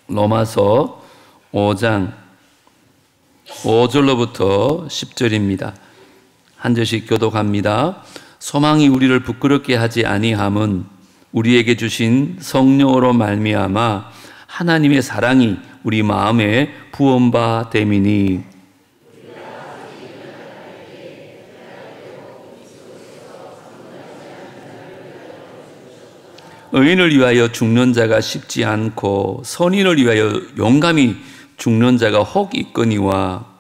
로마서 5장 5절로부터 10절입니다. 한 절씩 교독합니다. 소망이 우리를 부끄럽게 하지 아니함은 우리에게 주신 성령으로 말미암아 하나님의 사랑이 우리 마음에 부은 바 됨이니. 의인을 위하여 죽는 자가 쉽지 않고 선인을 위하여 용감히 죽는 자가 혹 있거니와.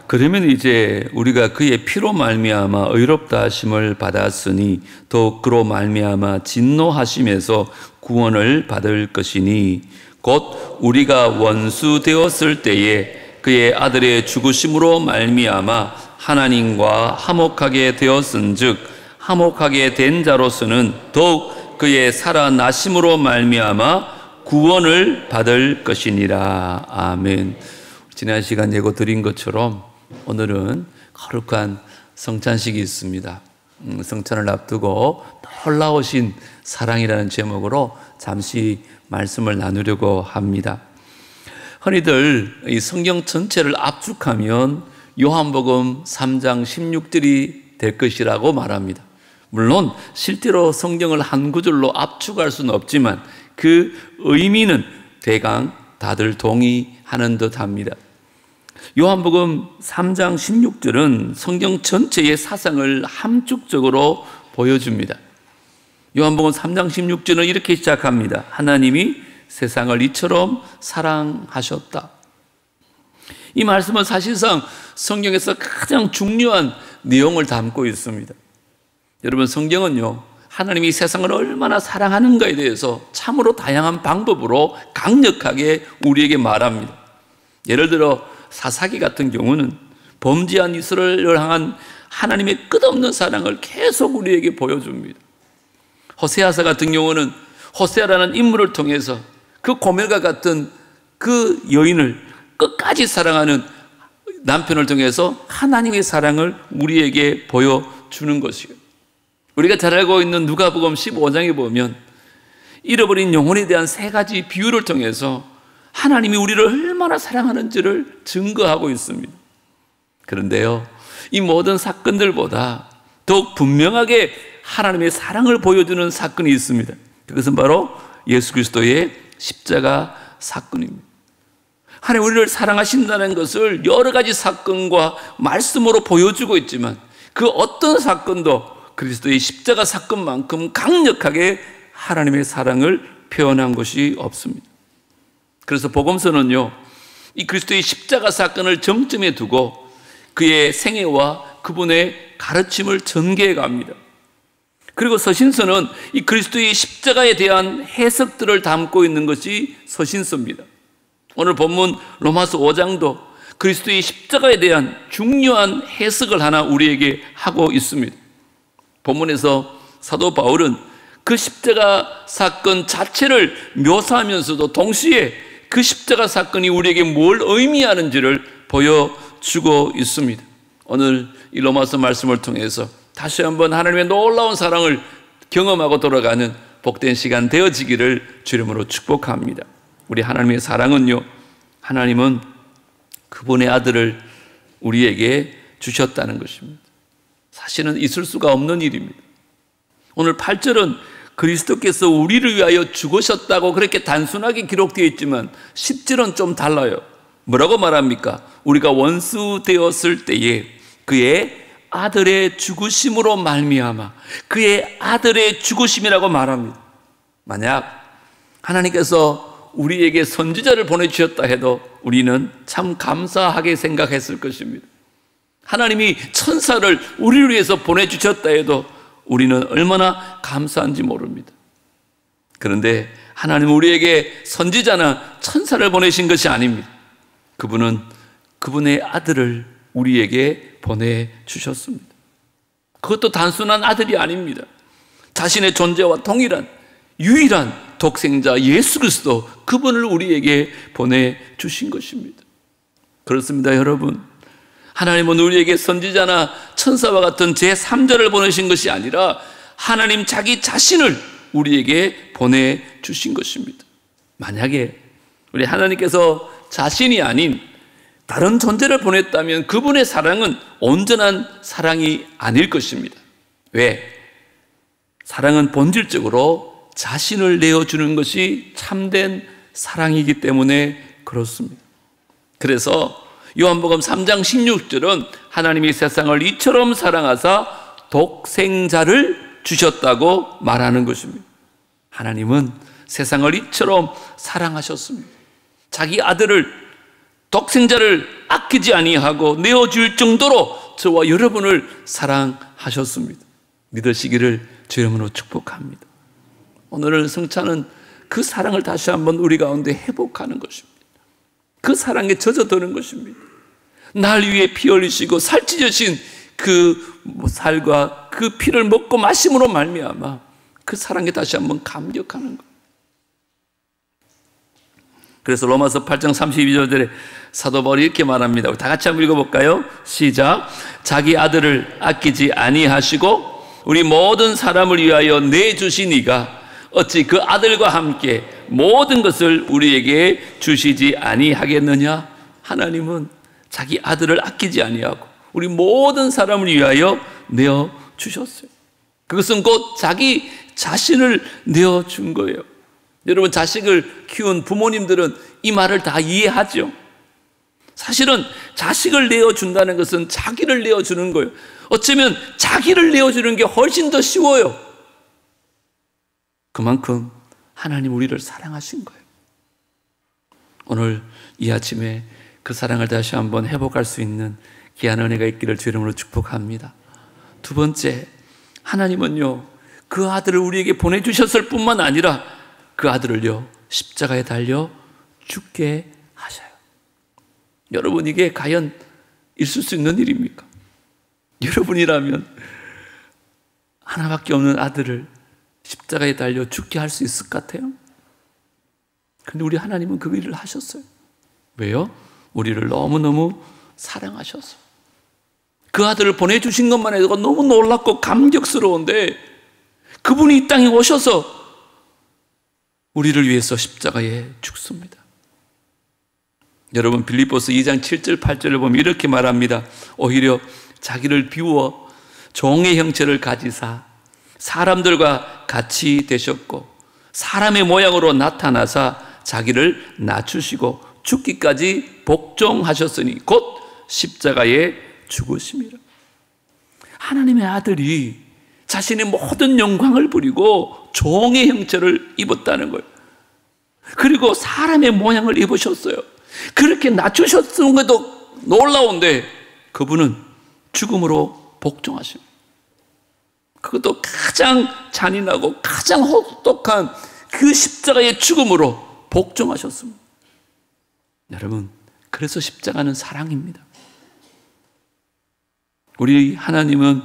그러면 이제 우리가 그의 피로 말미암아 의롭다 하심을 받았으니 더욱 그로 말미암아 진노하심에서 구원을 받을 것이니 곧 우리가 원수 되었을 때에 그의 아들의 죽으심으로 말미암아 하나님과 화목하게 되었은즉 화목하게 된 자로서는 더욱 그의 살아나심으로 말미암아 구원을 받을 것이니라. 아멘. 지난 시간 예고 드린 것처럼 오늘은 거룩한 성찬식이 있습니다. 성찬을 앞두고 놀라우신 사랑이라는 제목으로 잠시 말씀을 나누려고 합니다. 흔히들 이 성경 전체를 압축하면 요한복음 3장 16절이 될 것이라고 말합니다. 물론 실제로 성경을 한 구절로 압축할 수는 없지만 그 의미는 대강 다들 동의하는 듯합니다. 요한복음 3장 16절은 성경 전체의 사상을 함축적으로 보여줍니다. 요한복음 3장 16절은 이렇게 시작합니다. 하나님이 세상을 이처럼 사랑하셨다. 이 말씀은 사실상 성경에서 가장 중요한 내용을 담고 있습니다. 여러분, 성경은요, 하나님이 세상을 얼마나 사랑하는가에 대해서 참으로 다양한 방법으로 강력하게 우리에게 말합니다. 예를 들어 사사기 같은 경우는 범죄한 이스라엘을 향한 하나님의 끝없는 사랑을 계속 우리에게 보여줍니다. 호세아서 같은 경우는 호세아라는 인물을 통해서 그 고멜과 같은 그 여인을 끝까지 사랑하는 남편을 통해서 하나님의 사랑을 우리에게 보여주는 것이에요. 우리가 잘 알고 있는 누가복음 15장에 보면 잃어버린 영혼에 대한 세 가지 비유를 통해서 하나님이 우리를 얼마나 사랑하는지를 증거하고 있습니다. 그런데요, 이 모든 사건들보다 더욱 분명하게 하나님의 사랑을 보여주는 사건이 있습니다. 그것은 바로 예수 그리스도의 십자가 사건입니다. 하나님 우리를 사랑하신다는 것을 여러 가지 사건과 말씀으로 보여주고 있지만 그 어떤 사건도 그리스도의 십자가 사건만큼 강력하게 하나님의 사랑을 표현한 것이 없습니다. 그래서 복음서는요, 이 그리스도의 십자가 사건을 정점에 두고 그의 생애와 그분의 가르침을 전개해 갑니다. 그리고 서신서는 이 그리스도의 십자가에 대한 해석들을 담고 있는 것이 서신서입니다. 오늘 본문 로마서 5장도 그리스도의 십자가에 대한 중요한 해석을 하나 우리에게 하고 있습니다. 본문에서 사도 바울은 그 십자가 사건 자체를 묘사하면서도 동시에 그 십자가 사건이 우리에게 뭘 의미하는지를 보여주고 있습니다. 오늘 이 로마서 말씀을 통해서 다시 한번 하나님의 놀라운 사랑을 경험하고 돌아가는 복된 시간 되어지기를 주님으로 축복합니다. 우리 하나님의 사랑은요, 하나님은 그분의 아들을 우리에게 주셨다는 것입니다. 사실은 있을 수가 없는 일입니다. 오늘 8절은 그리스도께서 우리를 위하여 죽으셨다고 그렇게 단순하게 기록되어 있지만 10절은 좀 달라요. 뭐라고 말합니까? 우리가 원수 되었을 때에 그의 아들의 죽으심으로 말미암아, 그의 아들의 죽으심이라고 말합니다. 만약 하나님께서 우리에게 선지자를 보내주셨다 해도 우리는 참 감사하게 생각했을 것입니다. 하나님이 천사를 우리를 위해서 보내주셨다 해도 우리는 얼마나 감사한지 모릅니다. 그런데 하나님은 우리에게 선지자나 천사를 보내신 것이 아닙니다. 그분은 그분의 아들을 우리에게 보내주셨습니다. 그것도 단순한 아들이 아닙니다. 자신의 존재와 동일한 유일한 독생자 예수 그리스도, 그분을 우리에게 보내주신 것입니다. 그렇습니다, 여러분. 하나님은 우리에게 선지자나 천사와 같은 제3자를 보내신 것이 아니라 하나님 자기 자신을 우리에게 보내주신 것입니다. 만약에 우리 하나님께서 자신이 아닌 다른 존재를 보냈다면 그분의 사랑은 온전한 사랑이 아닐 것입니다. 왜? 사랑은 본질적으로 자신을 내어주는 것이 참된 사랑이기 때문에 그렇습니다. 그래서 요한복음 3장 16절은 하나님이 세상을 이처럼 사랑하사 독생자를 주셨다고 말하는 것입니다. 하나님은 세상을 이처럼 사랑하셨습니다. 자기 아들을, 독생자를 아끼지 아니하고 내어줄 정도로 저와 여러분을 사랑하셨습니다. 믿으시기를 주 이름으로 축복합니다. 오늘 성찬은 그 사랑을 다시 한번 우리 가운데 회복하는 것입니다. 그 사랑에 젖어드는 것입니다. 날 위해 피 흘리시고 살찌으신 그 살과 그 피를 먹고 마심으로 말미암아 그 사랑에 다시 한번 감격하는 것. 그래서 로마서 8장 32절에 사도 바울이 이렇게 말합니다. 우리 다 같이 한번 읽어볼까요? 시작. 자기 아들을 아끼지 아니하시고 우리 모든 사람을 위하여 내주신 이가 어찌 그 아들과 함께 모든 것을 우리에게 주시지 아니하겠느냐? 하나님은 자기 아들을 아끼지 아니하고 우리 모든 사람을 위하여 내어주셨어요. 그것은 곧 자기 자신을 내어준 거예요. 여러분, 자식을 키운 부모님들은 이 말을 다 이해하죠. 사실은 자식을 내어준다는 것은 자기를 내어주는 거예요. 어쩌면 자기를 내어주는 게 훨씬 더 쉬워요. 그만큼 하나님 우리를 사랑하신 거예요. 오늘 이 아침에 그 사랑을 다시 한번 회복할 수 있는 귀한 은혜가 있기를 주 이름으로 축복합니다. 두 번째, 하나님은요, 그 아들을 우리에게 보내주셨을 뿐만 아니라 그 아들을요, 십자가에 달려 죽게 하셔요. 여러분, 이게 과연 있을 수 있는 일입니까? 여러분이라면 하나밖에 없는 아들을 십자가에 달려 죽게 할 수 있을 것 같아요? 그런데 우리 하나님은 그 일을 하셨어요. 왜요? 우리를 너무너무 사랑하셔서. 그 아들을 보내주신 것만 해도 너무 놀랍고 감격스러운데 그분이 이 땅에 오셔서 우리를 위해서 십자가에 죽습니다. 여러분, 빌립보서 2장 7절 8절을 보면 이렇게 말합니다. 오히려 자기를 비워 종의 형체를 가지사 사람들과 같이 되셨고 사람의 모양으로 나타나사 자기를 낮추시고 죽기까지 복종하셨으니 곧 십자가에 죽으심이라. 하나님의 아들이 자신의 모든 영광을 버리고 종의 형체를 입었다는 거예요. 그리고 사람의 모양을 입으셨어요. 그렇게 낮추셨던 것도 놀라운데 그분은 죽음으로 복종하십니다. 그것도 가장 잔인하고 가장 혹독한 그 십자가의 죽음으로 복종하셨습니다. 여러분, 그래서 십자가는 사랑입니다. 우리 하나님은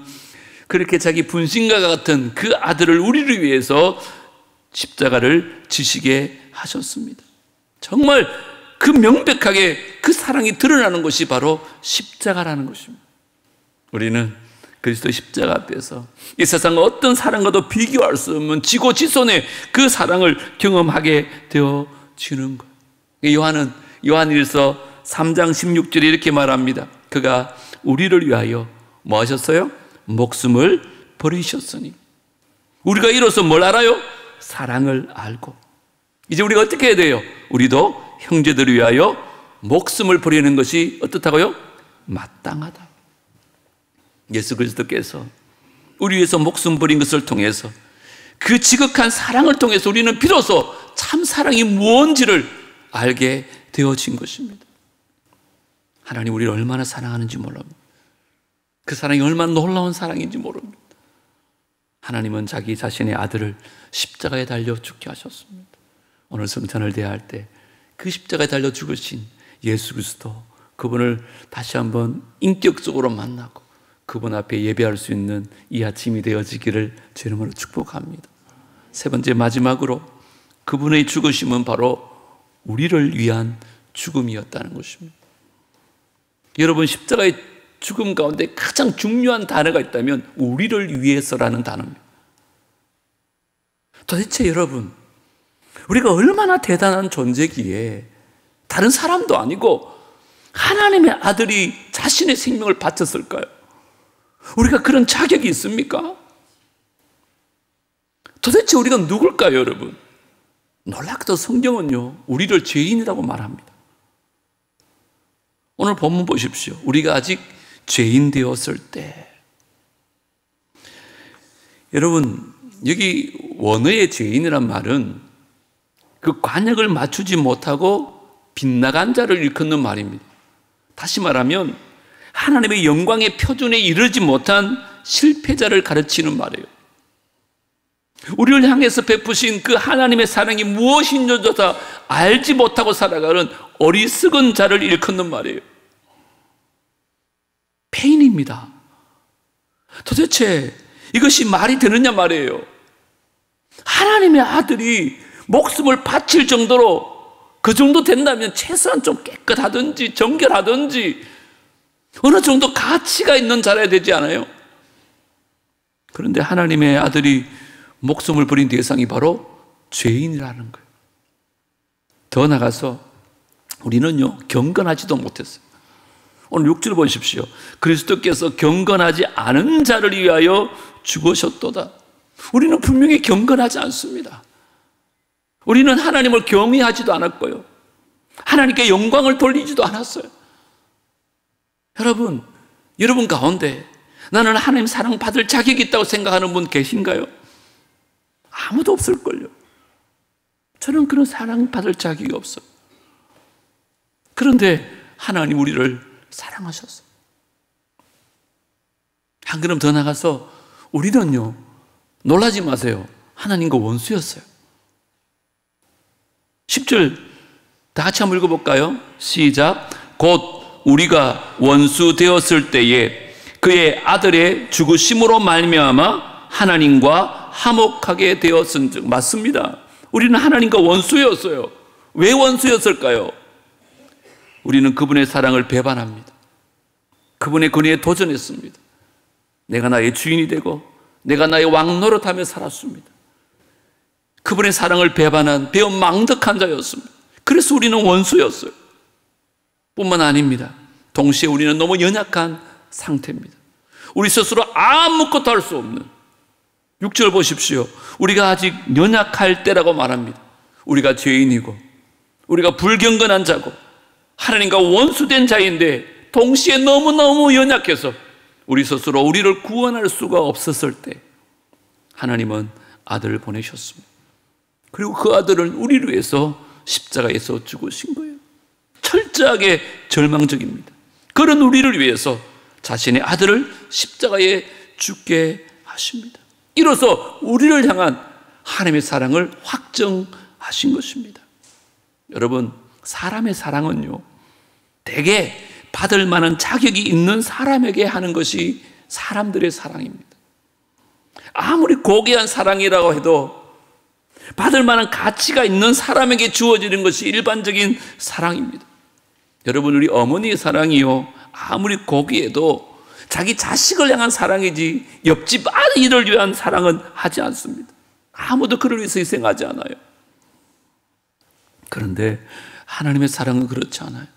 그렇게 자기 분신과 같은 그 아들을 우리를 위해서 십자가를 지시게 하셨습니다. 정말 그 명백하게 그 사랑이 드러나는 것이 바로 십자가라는 것입니다. 우리는 그리스도 십자가 앞에서 이 세상 어떤 사랑과도 비교할 수 없는 지고지손의 그 사랑을 경험하게 되어지는 거예요. 요한일서 3장 16절에 이렇게 말합니다. 그가 우리를 위하여 뭐 하셨어요? 목숨을 버리셨으니. 우리가 이로써 뭘 알아요? 사랑을 알고. 이제 우리가 어떻게 해야 돼요? 우리도 형제들을 위하여 목숨을 버리는 것이 어떻다고요? 마땅하다. 예수 그리스도께서 우리 위해서 목숨 버린 것을 통해서 그 지극한 사랑을 통해서 우리는 비로소 참 사랑이 무엇인지를 알게 되어진 것입니다. 하나님 우리를 얼마나 사랑하는지 모릅니다. 그 사랑이 얼마나 놀라운 사랑인지 모릅니다. 하나님은 자기 자신의 아들을 십자가에 달려 죽게 하셨습니다. 오늘 성찬을 대할 때 그 십자가에 달려 죽으신 예수 그리스도, 그분을 다시 한번 인격적으로 만나고 그분 앞에 예배할 수 있는 이 아침이 되어지기를 주 이름으로 축복합니다. 세 번째, 마지막으로 그분의 죽으심은 바로 우리를 위한 죽음이었다는 것입니다. 여러분, 십자가에 죽음 가운데 가장 중요한 단어가 있다면 우리를 위해서라는 단어입니다. 도대체 여러분, 우리가 얼마나 대단한 존재기에 다른 사람도 아니고 하나님의 아들이 자신의 생명을 바쳤을까요? 우리가 그런 자격이 있습니까? 도대체 우리가 누굴까요, 여러분? 놀랍게도 성경은요, 우리를 죄인이라고 말합니다. 오늘 본문 보십시오. 우리가 아직 죄인 되었을 때. 여러분, 여기 원어의 죄인이란 말은 그 관역을 맞추지 못하고 빗나간 자를 일컫는 말입니다. 다시 말하면 하나님의 영광의 표준에 이르지 못한 실패자를 가르치는 말이에요. 우리를 향해서 베푸신 그 하나님의 사랑이 무엇인지조차 알지 못하고 살아가는 어리석은 자를 일컫는 말이에요. 페인입니다. 도대체 이것이 말이 되느냐 말이에요. 하나님의 아들이 목숨을 바칠 정도로 그 정도 된다면 최소한 좀 깨끗하든지 정결하든지 어느 정도 가치가 있는 자라야 되지 않아요? 그런데 하나님의 아들이 목숨을 버린 대상이 바로 죄인이라는 거예요. 더 나가서 우리는요, 경건하지도 못했어요. 오늘 6절 보십시오. 그리스도께서 경건하지 않은 자를 위하여 죽으셨도다. 우리는 분명히 경건하지 않습니다. 우리는 하나님을 경외하지도 않았고요. 하나님께 영광을 돌리지도 않았어요. 여러분 가운데 나는 하나님 사랑받을 자격이 있다고 생각하는 분 계신가요? 아무도 없을걸요. 저는 그런 사랑받을 자격이 없어요. 그런데 하나님 우리를 사랑하셨어요. 한 걸음 더 나가서 우리는요, 놀라지 마세요. 하나님과 원수였어요. 10절 다 같이 한번 읽어볼까요? 시작. 곧 우리가 원수 되었을 때에 그의 아들의 죽으심으로 말미암아 하나님과 화목하게 되었은즉. 맞습니다. 우리는 하나님과 원수였어요. 왜 원수였을까요? 우리는 그분의 사랑을 배반합니다. 그분의 권위에 도전했습니다. 내가 나의 주인이 되고 내가 나의 왕 노릇하며 살았습니다. 그분의 사랑을 배반한 배은망덕한 자였습니다. 그래서 우리는 원수였어요. 뿐만 아닙니다. 동시에 우리는 너무 연약한 상태입니다. 우리 스스로 아무것도 할 수 없는 6절 보십시오. 우리가 아직 연약할 때라고 말합니다. 우리가 죄인이고 우리가 불경건한 자고 하나님과 원수된 자인데 동시에 너무너무 연약해서 우리 스스로 우리를 구원할 수가 없었을 때 하나님은 아들을 보내셨습니다. 그리고 그 아들은 우리를 위해서 십자가에서 죽으신 거예요. 철저하게 절망적입니다. 그런 우리를 위해서 자신의 아들을 십자가에 죽게 하십니다. 이로써 우리를 향한 하나님의 사랑을 확정하신 것입니다. 여러분, 사람의 사랑은요, 대개 받을 만한 자격이 있는 사람에게 하는 것이 사람들의 사랑입니다. 아무리 고귀한 사랑이라고 해도 받을 만한 가치가 있는 사람에게 주어지는 것이 일반적인 사랑입니다. 여러분, 우리 어머니의 사랑이요, 아무리 고귀해도 자기 자식을 향한 사랑이지 옆집 아이를 위한 사랑은 하지 않습니다. 아무도 그를 위해서 희생하지 않아요. 그런데 하나님의 사랑은 그렇지 않아요.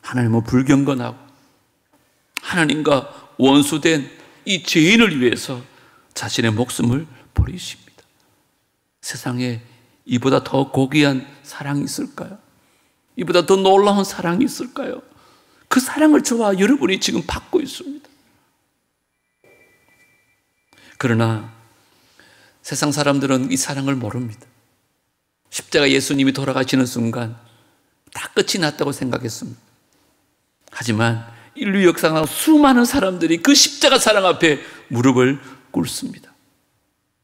하나님은 불경건하고 하나님과 원수된 이 죄인을 위해서 자신의 목숨을 버리십니다. 세상에 이보다 더 고귀한 사랑이 있을까요? 이보다 더 놀라운 사랑이 있을까요? 그 사랑을 저와 여러분이 지금 받고 있습니다. 그러나 세상 사람들은 이 사랑을 모릅니다. 십자가 예수님이 돌아가시는 순간 다 끝이 났다고 생각했습니다. 하지만 인류 역사상 수많은 사람들이 그 십자가 사랑 앞에 무릎을 꿇습니다.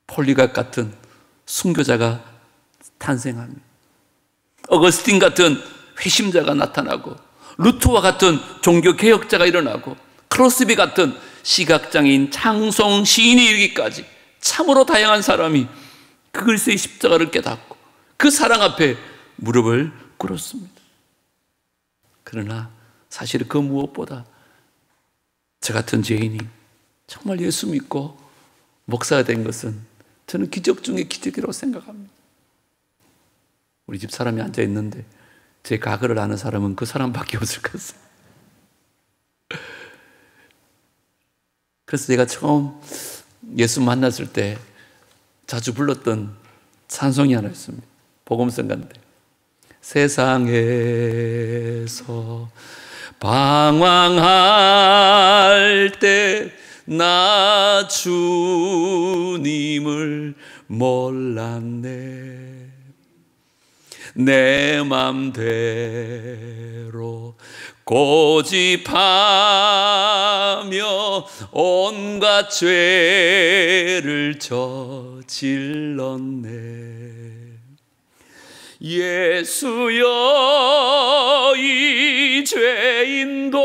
폴리각 같은 순교자가 탄생합니다. 어거스틴 같은 회심자가 나타나고 루터와 같은 종교개혁자가 일어나고 크로스비 같은 시각장애인 창송 시인이 이르기까지 참으로 다양한 사람이 그 그리스도의 십자가를 깨닫고 그 사랑 앞에 무릎을 꿇었습니다. 그러나 사실 그 무엇보다 저 같은 죄인이 정말 예수 믿고 목사가 된 것은 저는 기적 중에 기적이라고 생각합니다. 우리 집 사람이 앉아 있는데 제 과거를 아는 사람은 그 사람밖에 없을 것 같아요. 그래서 제가 처음 예수 만났을 때 자주 불렀던 찬송이 하나 있습니다. 복음성가인데 세상에서 방황할 때 나 주님을 몰랐네. 내 맘대로 고집하며 온갖 죄를 저질렀네. 예수여 이 죄인도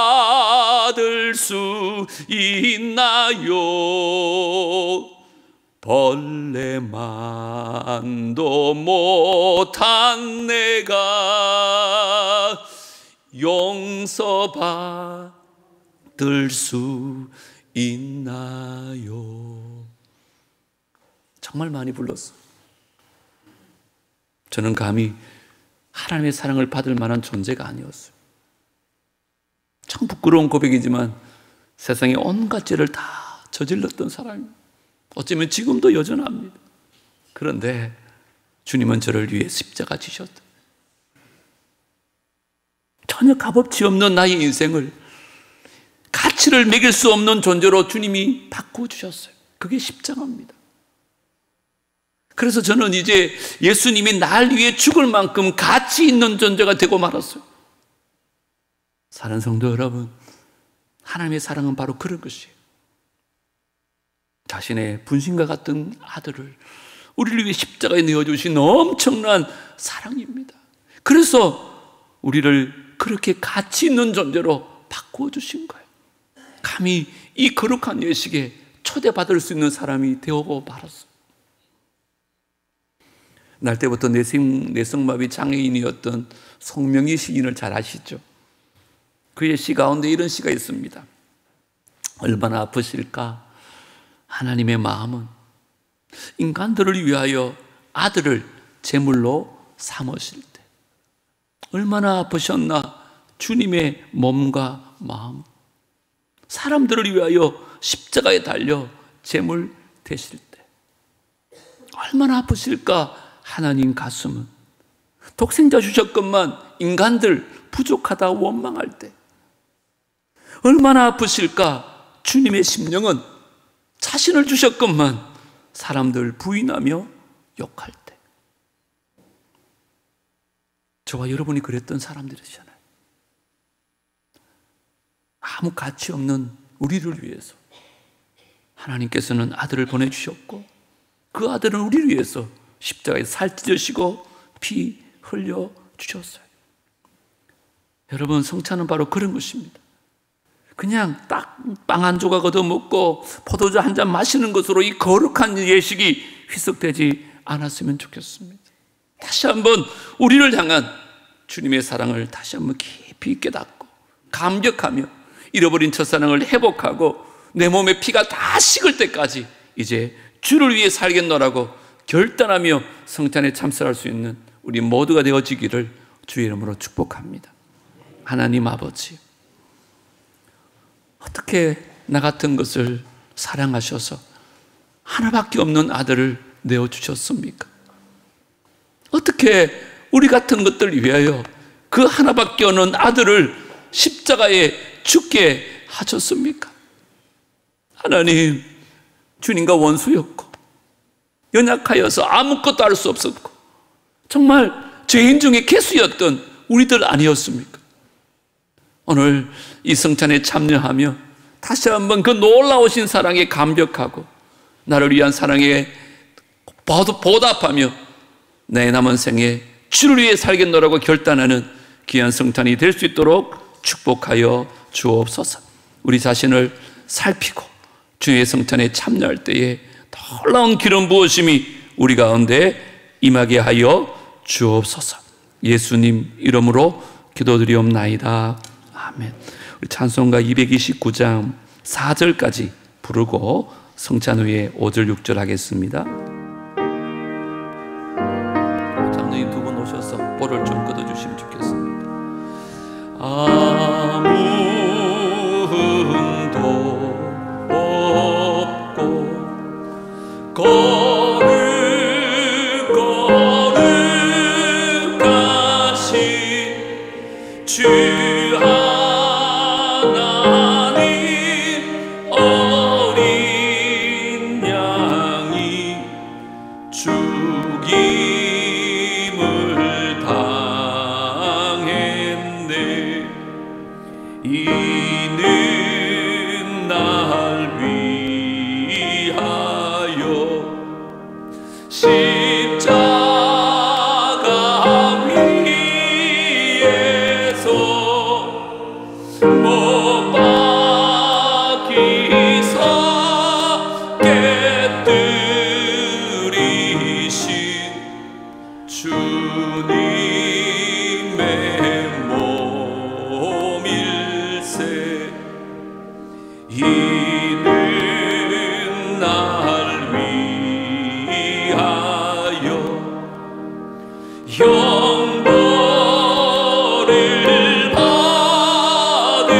용서받을 수 있나요? 벌레만도 못한 내가 용서받을 수 있나요? 정말 많이 불렀어요. 저는 감히 하나님의 사랑을 받을 만한 존재가 아니었어요. 참 부끄러운 고백이지만 세상에 온갖 죄를 다 저질렀던 사람입니다. 어쩌면 지금도 여전합니다. 그런데 주님은 저를 위해 십자가 지셨다. 전혀 값어치 없는 나의 인생을 가치를 매길 수 없는 존재로 주님이 바꿔주셨어요. 그게 십자가입니다. 그래서 저는 이제 예수님이 날 위해 죽을 만큼 가치 있는 존재가 되고 말았어요. 사랑하는 성도 여러분, 하나님의 사랑은 바로 그런 것이에요. 자신의 분신과 같은 아들을 우리를 위해 십자가에 내어주신 엄청난 사랑입니다. 그래서 우리를 그렇게 가치 있는 존재로 바꾸어 주신 거예요. 감히 이 거룩한 예식에 초대받을 수 있는 사람이 되고 말았어요. 날 때부터 뇌성마비 장애인이었던 송명희 시인을 잘 아시죠? 그의 시 가운데 이런 시가 있습니다. 얼마나 아프실까? 하나님의 마음은 인간들을 위하여 아들을 제물로 삼으실 때 얼마나 아프셨나? 주님의 몸과 마음, 사람들을 위하여 십자가에 달려 제물 되실 때 얼마나 아프실까? 하나님 가슴은 독생자 주셨건만 인간들 부족하다 원망할 때 얼마나 아프실까? 주님의 심령은 자신을 주셨건만 사람들 부인하며 욕할 때. 저와 여러분이 그랬던 사람들이잖아요. 아무 가치 없는 우리를 위해서 하나님께서는 아들을 보내주셨고 그 아들은 우리를 위해서 십자가에 살 찢으시고 피 흘려 주셨어요. 여러분, 성찬은 바로 그런 것입니다. 그냥 딱 빵 한 조각 얻어 먹고 포도주 한 잔 마시는 것으로 이 거룩한 예식이 희석되지 않았으면 좋겠습니다. 다시 한번 우리를 향한 주님의 사랑을 다시 한번 깊이 깨닫고 감격하며 잃어버린 첫사랑을 회복하고 내 몸의 피가 다 식을 때까지 이제 주를 위해 살겠노라고 결단하며 성찬에 참석할 수 있는 우리 모두가 되어지기를 주의 이름으로 축복합니다. 하나님 아버지, 어떻게 나 같은 것을 사랑하셔서 하나밖에 없는 아들을 내어주셨습니까? 어떻게 우리 같은 것들 위하여 그 하나밖에 없는 아들을 십자가에 죽게 하셨습니까? 하나님, 주님과 원수였고 연약하여서 아무것도 할 수 없었고 정말 죄인 중에 개수였던 우리들 아니었습니까? 오늘 이 성찬에 참여하며 다시 한번 그 놀라우신 사랑에 감격하고 나를 위한 사랑에 보답하며 내 남은 생에 주를 위해 살겠노라고 결단하는 귀한 성찬이 될 수 있도록 축복하여 주옵소서. 우리 자신을 살피고 주의 성찬에 참여할 때에 놀라운 기름 부으심이 우리 가운데 임하게 하여 주옵소서. 예수님 이름으로 기도드리옵나이다. 아멘. 우리 찬송가 229장 4절까지 부르고 성찬 후에 5절 6절 하겠습니다. 장로님 두 분 오셔서 볼을 좀 걷어주시면 좋겠습니다. 아무 흠도 없고 거룩하신 주 하나님 어린 양이 죽임을 당했네. 이는 날 위하여 십자가 위에서 못 박히사 깨뜨리신 주님의 몸일세. 이는 날 위하여 형벌을 받으사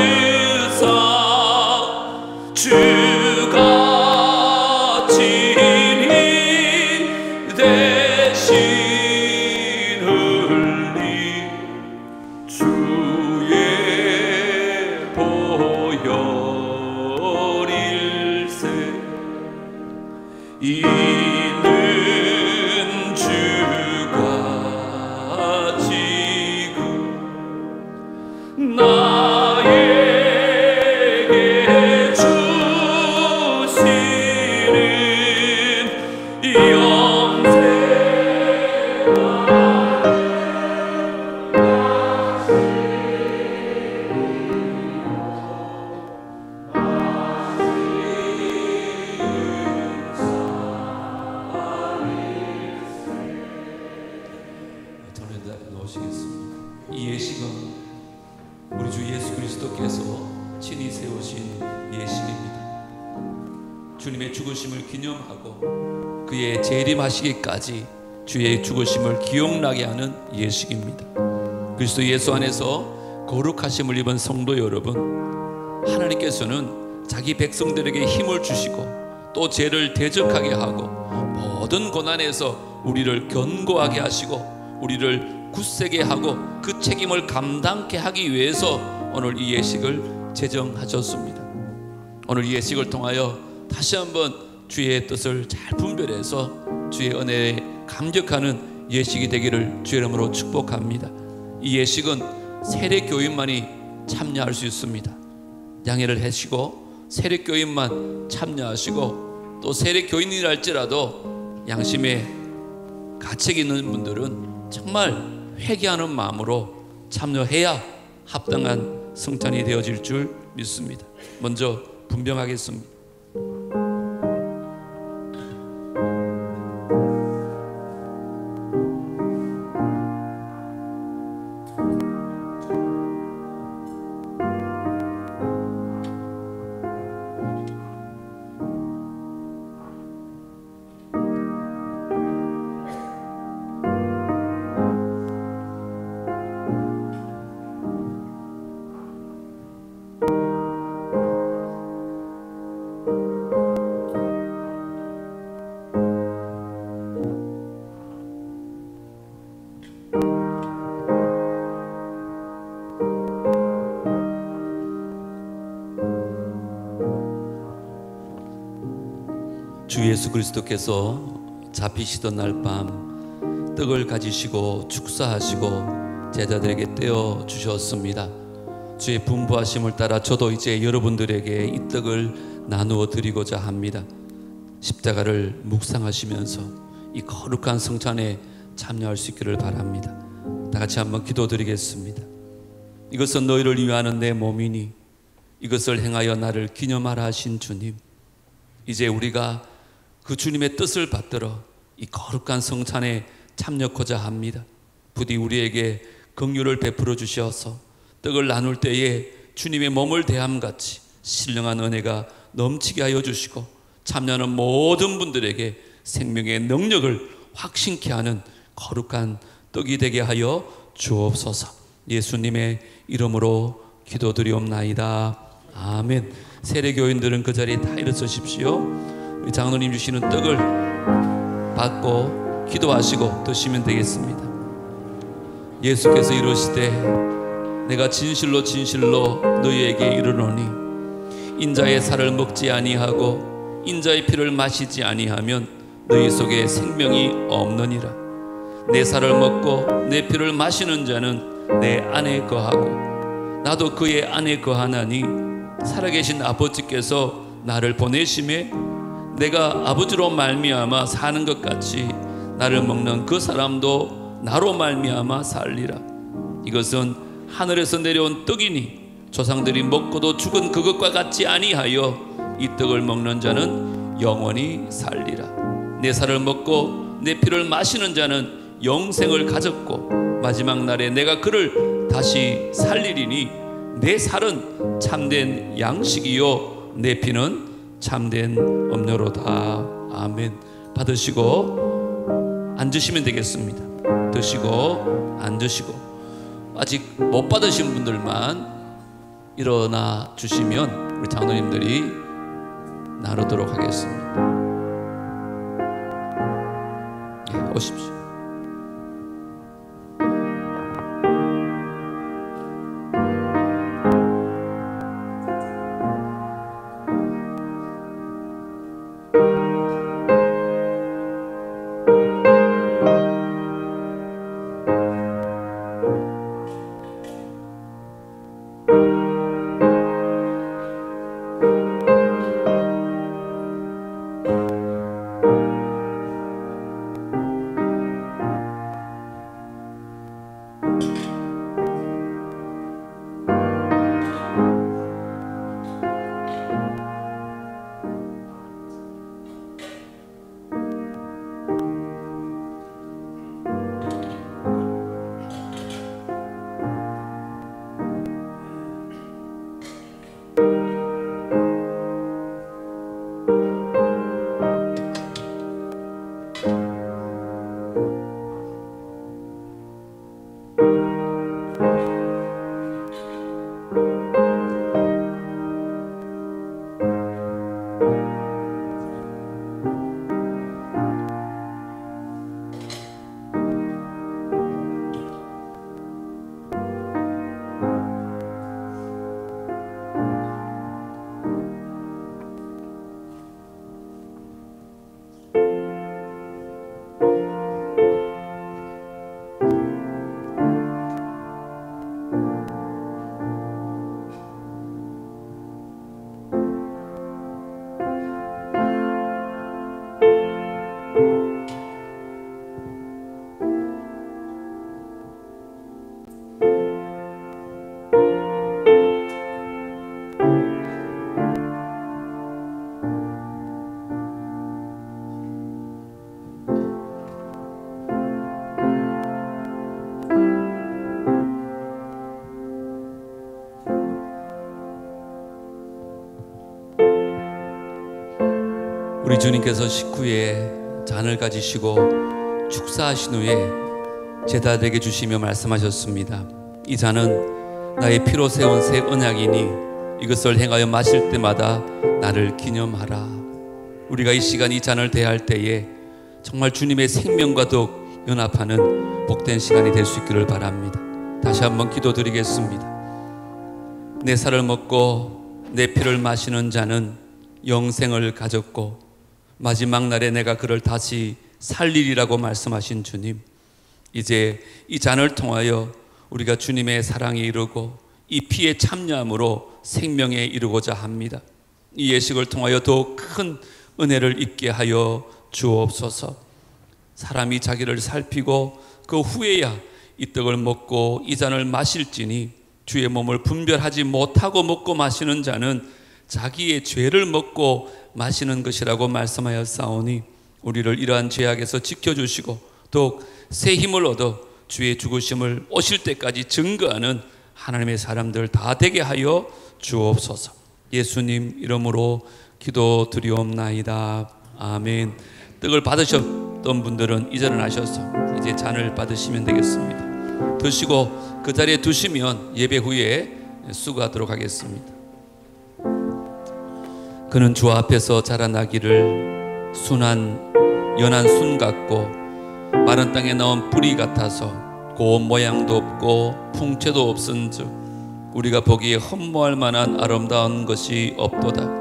주가 진히 대신 흘리 주의 보혈일세. 이는 주가 지고 나에게 주시는 이 예식은 우리 주 예수 그리스도께서 친히 세우신 예식입니다. 주님의 죽으심을 기념하고 그의 재림하시기까지 주의 죽으심을 기억나게 하는 예식입니다. 그리스도 예수 안에서 거룩하심을 입은 성도 여러분, 하나님께서는 자기 백성들에게 힘을 주시고 또 죄를 대적하게 하고 모든 고난에서 우리를 견고하게 하시고 우리를 굳세게 하고 그 책임을 감당케 하기 위해서 오늘 이 예식을 제정하셨습니다. 오늘 이 예식을 통하여 다시 한번 주의 뜻을 잘 분별해서 주의 은혜에 감격하는 예식이 되기를 주의 이름으로 축복합니다. 이 예식은 세례교인만이 참여할 수 있습니다. 양해를 하시고 세례교인만 참여하시고 또 세례교인이랄지라도 양심에 가책이 있는 분들은 정말 회개하는 마음으로 참여해야 합당한 성찬이 되어질 줄 믿습니다. 먼저 분명하겠습니다. 주 예수 그리스도께서 잡히시던 날 밤 떡을 가지시고 축사하시고 제자들에게 떼어 주셨습니다. 주의 분부하심을 따라 저도 이제 여러분들에게 이 떡을 나누어 드리고자 합니다. 십자가를 묵상하시면서 이 거룩한 성찬에 참여할 수 있기를 바랍니다. 다 같이 한번 기도드리겠습니다. 이것은 너희를 위하는 내 몸이니 이것을 행하여 나를 기념하라 하신 주님, 이제 우리가 그 주님의 뜻을 받들어 이 거룩한 성찬에 참여하고자 합니다. 부디 우리에게 긍휼을 베풀어 주셔서 떡을 나눌 때에 주님의 몸을 대함같이 신령한 은혜가 넘치게 하여 주시고 참여하는 모든 분들에게 생명의 능력을 확신케 하는 거룩한 떡이 되게 하여 주옵소서. 예수님의 이름으로 기도드리옵나이다. 아멘. 세례교인들은 그 자리에 다 일어서십시오. 우리 장로님 주시는 떡을 받고 기도하시고 드시면 되겠습니다. 예수께서 이르시되 내가 진실로 진실로 너희에게 이르노니 인자의 살을 먹지 아니하고 인자의 피를 마시지 아니하면 너희 속에 생명이 없느니라. 내 살을 먹고 내 피를 마시는 자는 내 안에 거하고 나도 그의 안에 거하나니 살아계신 아버지께서 나를 보내심에 내가 아버지로 말미암아 사는 것 같이 나를 먹는 그 사람도 나로 말미암아 살리라. 이것은 하늘에서 내려온 떡이니 조상들이 먹고도 죽은 그것과 같지 아니하여 이 떡을 먹는 자는 영원히 살리라. 내 살을 먹고 내 피를 마시는 자는 영생을 가졌고 마지막 날에 내가 그를 다시 살리리니 내 살은 참된 양식이요 내 피는 참된 음료로다. 아멘. 받으시고 앉으시면 되겠습니다. 드시고 앉으시고 아직 못 받으신 분들만 일어나 주시면 우리 장로님들이 나누도록 하겠습니다. 네, 오십시오. 우리 주님께서 식후에 잔을 가지시고 축사하신 후에 제자들에게 주시며 말씀하셨습니다. 이 잔은 나의 피로 세운 새 언약이니 이것을 행하여 마실 때마다 나를 기념하라. 우리가 이 시간 이 잔을 대할 때에 정말 주님의 생명과 더욱 연합하는 복된 시간이 될 수 있기를 바랍니다. 다시 한번 기도드리겠습니다. 내 살을 먹고 내 피를 마시는 자는 영생을 가졌고 마지막 날에 내가 그를 다시 살리리라고 말씀하신 주님, 이제 이 잔을 통하여 우리가 주님의 사랑에 이르고 이 피의 참여함으로 생명에 이르고자 합니다. 이 예식을 통하여 더욱 큰 은혜를 입게 하여 주옵소서. 사람이 자기를 살피고 그 후에야 이 떡을 먹고 이 잔을 마실지니 주의 몸을 분별하지 못하고 먹고 마시는 자는 자기의 죄를 먹고 마시는 것이라고 말씀하였사오니 우리를 이러한 죄악에서 지켜주시고 더욱 새 힘을 얻어 주의 죽으심을 오실 때까지 증거하는 하나님의 사람들 다 되게 하여 주옵소서. 예수님 이름으로 기도드리옵나이다. 아멘. 떡을 받으셨던 분들은 이전을 하셔서 이제 잔을 받으시면 되겠습니다. 드시고 그 자리에 두시면 예배 후에 수고하도록 하겠습니다. 그는 주 앞에서 자라나기를 연한 순 같고 마른 땅에 나온 뿌리 같아서 고운 모양도 없고 풍채도 없은즉 우리가 보기에 흠모할 만한 아름다운 것이 없도다.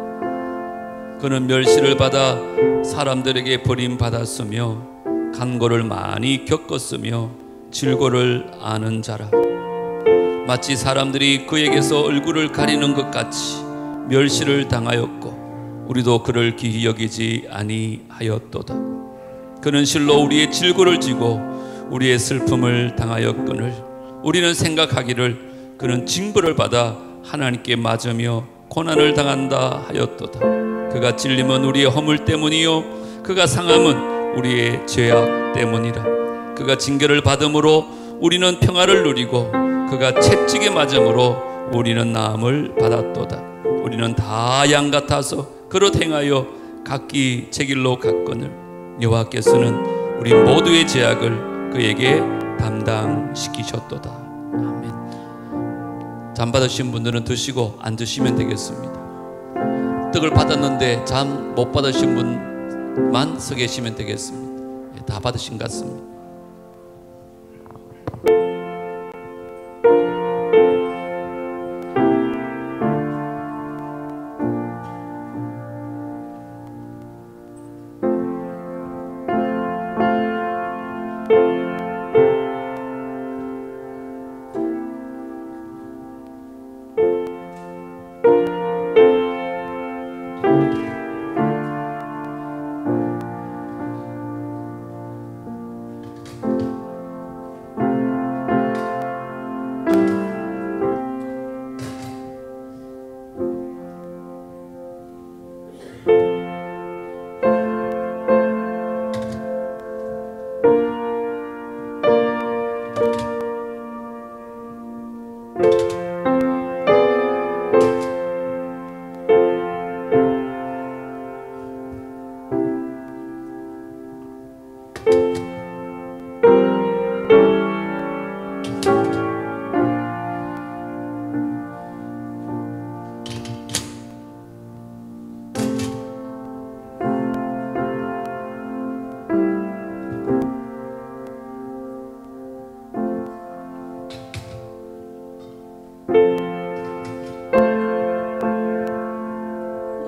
그는 멸시를 받아 사람들에게 버림받았으며 간고를 많이 겪었으며 질고를 아는 자라. 마치 사람들이 그에게서 얼굴을 가리는 것 같이 멸시를 당하였고 우리도 그를 기히 여기지 아니하였도다. 그는 실로 우리의 질고를 지고 우리의 슬픔을 당하였거늘 우리는 생각하기를 그는 징벌을 받아 하나님께 맞으며 고난을 당한다 하였도다. 그가 찔림은 우리의 허물 때문이요 그가 상함은 우리의 죄악 때문이라. 그가 징계를 받음으로 우리는 평화를 누리고 그가 채찍에 맞음으로 우리는 나음을 받았도다. 우리는 다 양 같아서 그릇 행하여 각기 제 길로 갔거늘 여호와께서는 우리 모두의 죄악을 그에게 담당시키셨도다. 아멘. 잠 받으신 분들은 드시고 안 드시면 되겠습니다. 떡을 받았는데 잠 못 받으신 분만 서 계시면 되겠습니다. 다 받으신 것 같습니다.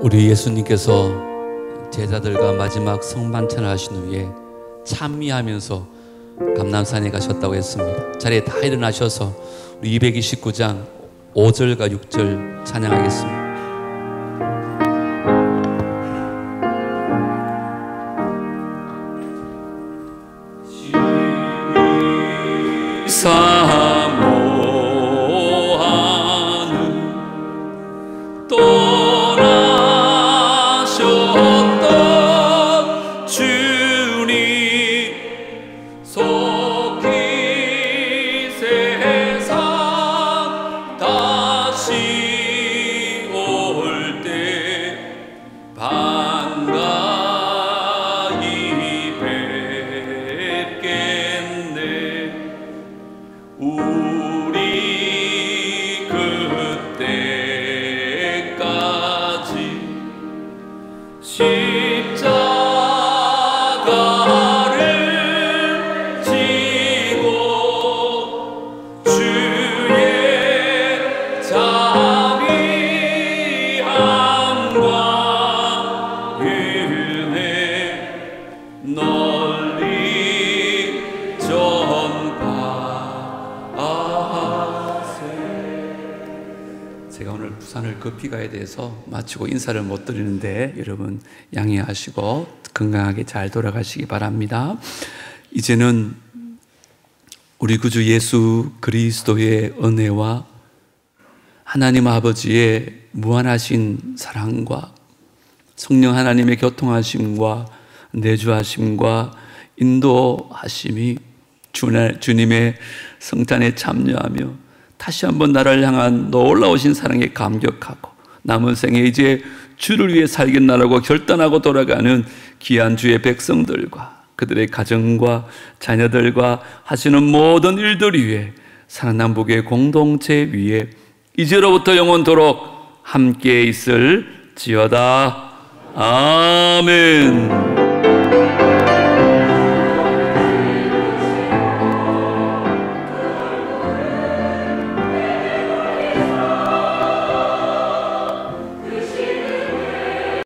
우리 예수님께서 제자들과 마지막 성만찬을 하신 후에 찬미하면서 감람산에 가셨다고 했습니다. 자리에 다 일어나셔서 우리 229장 5절과 6절 찬양하겠습니다. 사모하는 떠나셨던 주님 속히 세상 다시 올 때 반가이 뵙겠네. 우리 그때까지 십자가를 지고 주의 자비함과 은혜 널리 전파하세. 제가 오늘 부산을 급히 가야 돼서 마치고 인사를 못 드리는데 여러분 양해하시고 건강하게 잘 돌아가시기 바랍니다. 이제는 우리 구주 예수 그리스도의 은혜와 하나님 아버지의 무한하신 사랑과 성령 하나님의 교통하심과 내주하심과 인도하심이 주님의 성탄에 참여하며 다시 한번 나를 향한 놀라우신 사랑에 감격하고 남은 생에 이제 주를 위해 살겠나라고 결단하고 돌아가는 귀한 주의 백성들과 그들의 가정과 자녀들과 하시는 모든 일들 위해 사랑남북의 공동체 위에 이제로부터 영원토록 함께 있을지어다. 아멘.